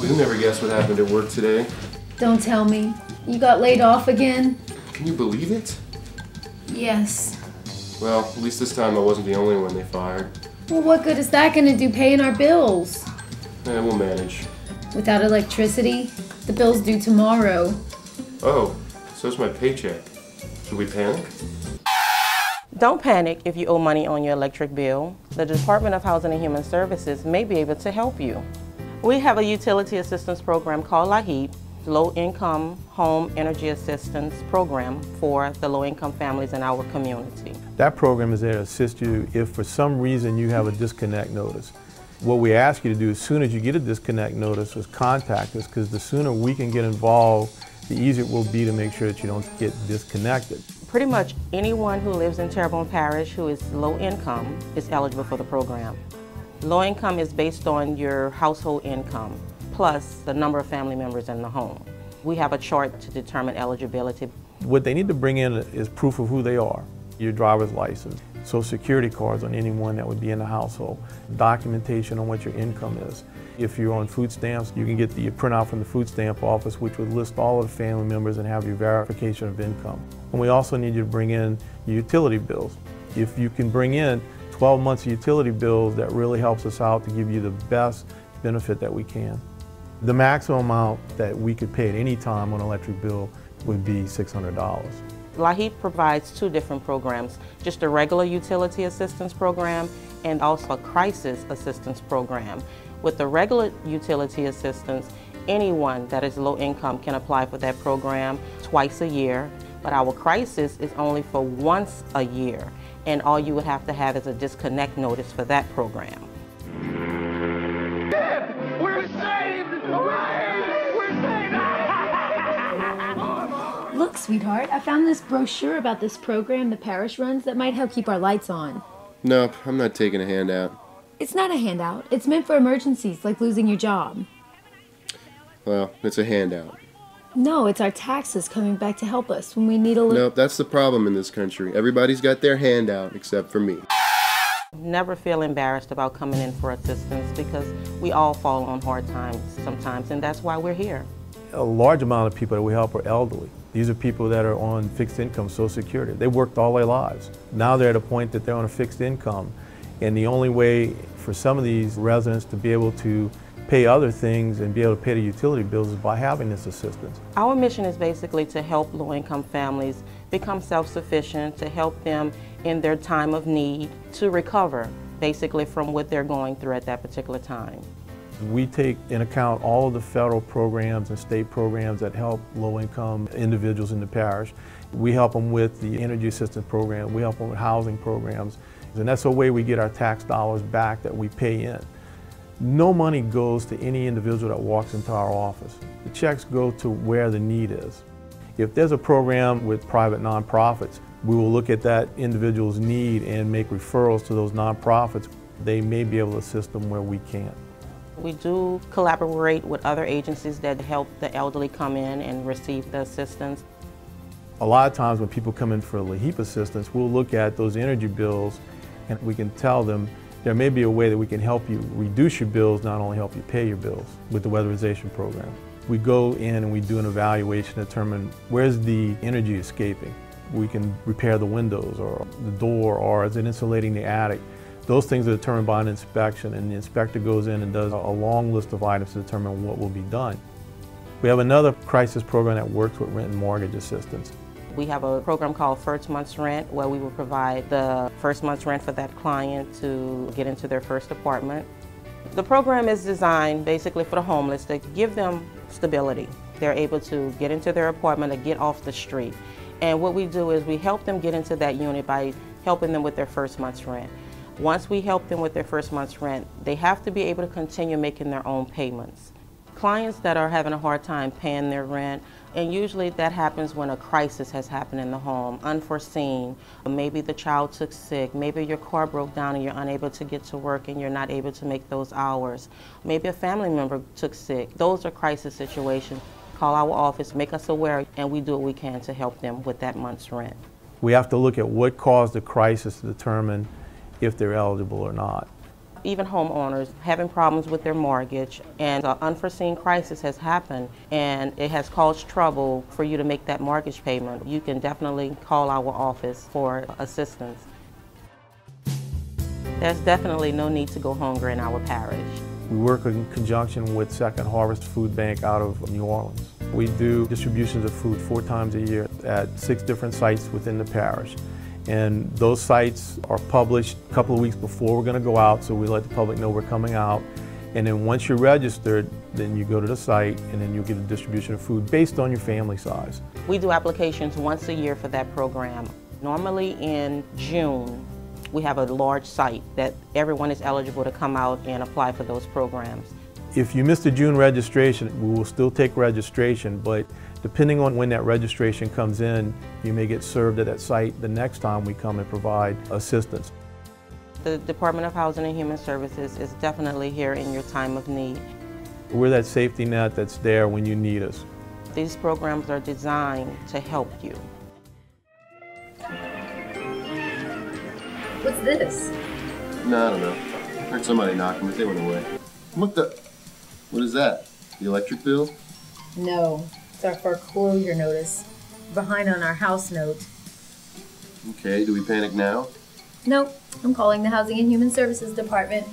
Well, you'll never guess what happened at work today. Don't tell me. You got laid off again? Can you believe it? Yes. Well, at least this time I wasn't the only one they fired. Well, what good is that going to do paying our bills? We'll manage. Without electricity, the bill's due tomorrow. Oh, so's my paycheck. Should we panic? Don't panic if you owe money on your electric bill. The Department of Housing and Human Services may be able to help you. We have a utility assistance program called LIHEAP, Low Income Home Energy Assistance Program for the low-income families in our community. That program is there to assist you if for some reason you have a disconnect notice. What we ask you to do as soon as you get a disconnect notice is contact us, because the sooner we can get involved, the easier it will be to make sure that you don't get disconnected. Pretty much anyone who lives in Terrebonne Parish who is low income is eligible for the program. Low income is based on your household income, plus the number of family members in the home. We have a chart to determine eligibility. What they need to bring in is proof of who they are, your driver's license, Social Security cards on anyone that would be in the household, documentation on what your income is. If you're on food stamps, you can get the printout from the food stamp office, which would list all of the family members and have your verification of income. And we also need you to bring in your utility bills. If you can bring in 12 months of utility bills, that really helps us out to give you the best benefit that we can. The maximum amount that we could pay at any time on an electric bill would be $600. LIHEAP provides two different programs, just a regular utility assistance program and also a crisis assistance program. With the regular utility assistance, anyone that is low income can apply for that program twice a year, but our crisis is only for once a year, and all you would have to have is a disconnect notice for that program. We're saved! Hooray! We're saved! Look, sweetheart, I found this brochure about this program the parish runs that might help keep our lights on. Nope, I'm not taking a handout. It's not a handout. It's meant for emergencies, like losing your job. Well, it's a handout. No, it's our taxes coming back to help us when we need a little... Nope, that's the problem in this country. Everybody's got their handout except for me. Never feel embarrassed about coming in for assistance, because we all fall on hard times sometimes, and that's why we're here. A large amount of people that we help are elderly. These are people that are on fixed income, Social Security. They worked all their lives. Now they're at a point that they're on a fixed income. And the only way for some of these residents to be able to pay other things and be able to pay the utility bills is by having this assistance. Our mission is basically to help low-income families become self-sufficient, to help them in their time of need to recover basically from what they're going through at that particular time. We take in account all of the federal programs and state programs that help low-income individuals in the parish. We help them with the energy assistance program, we help them with housing programs, and that's the way we get our tax dollars back that we pay in. No money goes to any individual that walks into our office. The checks go to where the need is. If there's a program with private nonprofits, we will look at that individual's need and make referrals to those nonprofits. They may be able to assist them where we can't. We do collaborate with other agencies that help the elderly come in and receive the assistance. A lot of times when people come in for LIHEAP assistance, we'll look at those energy bills and we can tell them there may be a way that we can help you reduce your bills, not only help you pay your bills with the weatherization program. We go in and we do an evaluation to determine where's the energy escaping. We can repair the windows or the door, or is it insulating the attic. Those things are determined by an inspection, and the inspector goes in and does a long list of items to determine what will be done. We have another crisis program that works with rent and mortgage assistance. We have a program called First Month's Rent, where we will provide the first month's rent for that client to get into their first apartment. The program is designed basically for the homeless to give them stability. They're able to get into their apartment and get off the street. And what we do is we help them get into that unit by helping them with their first month's rent. Once we help them with their first month's rent, they have to be able to continue making their own payments. Clients that are having a hard time paying their rent, and usually that happens when a crisis has happened in the home, unforeseen. Maybe the child took sick, maybe your car broke down and you're unable to get to work and you're not able to make those hours. Maybe a family member took sick. Those are crisis situations. Call our office, make us aware, and we do what we can to help them with that month's rent. We have to look at what caused the crisis to determine if they're eligible or not. Even homeowners having problems with their mortgage, and an unforeseen crisis has happened and it has caused trouble for you to make that mortgage payment, you can definitely call our office for assistance. There's definitely no need to go hungry in our parish. We work in conjunction with Second Harvest Food Bank out of New Orleans. We do distributions of food 4 times a year at 6 different sites within the parish. And those sites are published a couple of weeks before we're going to go out, so we let the public know we're coming out. And then once you're registered, then you go to the site and then you'll get a distribution of food based on your family size. We do applications once a year for that program. Normally in June, we have a large site that everyone is eligible to come out and apply for those programs. If you missed the June registration, we will still take registration, but depending on when that registration comes in, you may get served at that site the next time we come and provide assistance. The Department of Housing and Human Services is definitely here in your time of need. We're that safety net that's there when you need us. These programs are designed to help you. What's this? No, I don't know. I heard somebody knocking, but they went away. What is that? The electric bill? No, it's our foreclosure notice. Behind on our house note. Okay, do we panic now? Nope, I'm calling the Housing and Human Services Department.